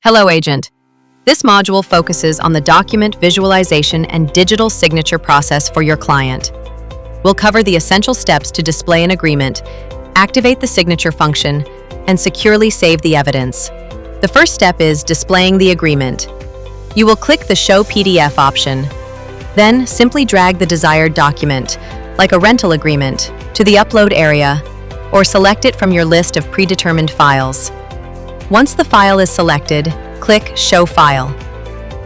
Hello, Agent. This module focuses on the document visualization and digital signature process for your client. We'll cover the essential steps to display an agreement, activate the signature function, and securely save the evidence. The first step is displaying the agreement. You will click the Show PDF option. Then simply drag the desired document, like a rental agreement, to the upload area, or select it from your list of predetermined files. Once the file is selected, click Show File.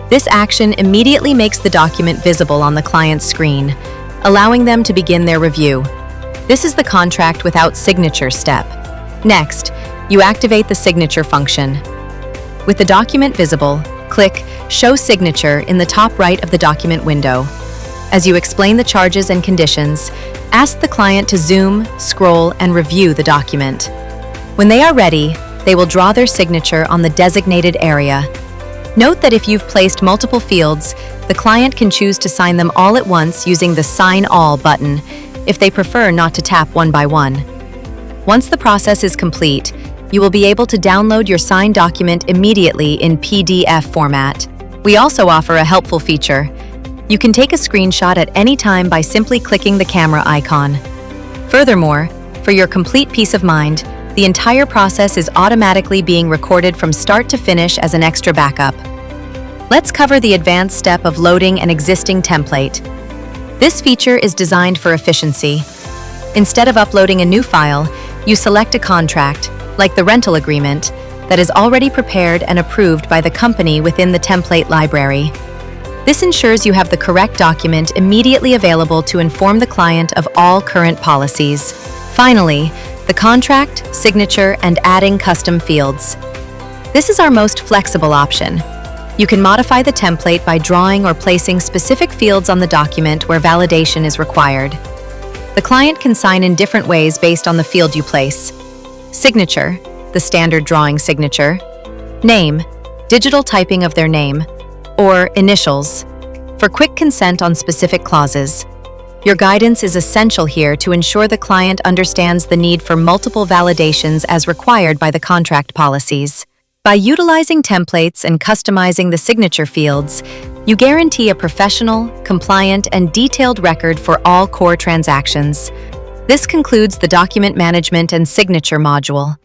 This action immediately makes the document visible on the client's screen, allowing them to begin their review. This is the contract without signature step. Next, you activate the signature function. With the document visible, click Show Signature in the top right of the document window. As you explain the charges and conditions, ask the client to zoom, scroll, and review the document. When they are ready, they will draw their signature on the designated area. Note that if you've placed multiple fields, the client can choose to sign them all at once using the Sign All button, if they prefer not to tap one by one. Once the process is complete, you will be able to download your signed document immediately in PDF format. We also offer a helpful feature. You can take a screenshot at any time by simply clicking the camera icon. Furthermore, for your complete peace of mind, the entire process is automatically being recorded from start to finish as an extra backup. Let's cover the advanced step of loading an existing template. This feature is designed for efficiency. Instead of uploading a new file, you select a contract, like the rental agreement, that is already prepared and approved by the company within the template library. This ensures you have the correct document immediately available to inform the client of all current policies. Finally, the contract, signature, and adding custom fields. This is our most flexible option. You can modify the template by drawing or placing specific fields on the document where validation is required. The client can sign in different ways based on the field you place. Signature, the standard drawing signature. Name, digital typing of their name, or initials, for quick consent on specific clauses. Your guidance is essential here to ensure the client understands the need for multiple validations as required by the contract policies. By utilizing templates and customizing the signature fields, you guarantee a professional, compliant, and detailed record for all core transactions. This concludes the document management and signature module.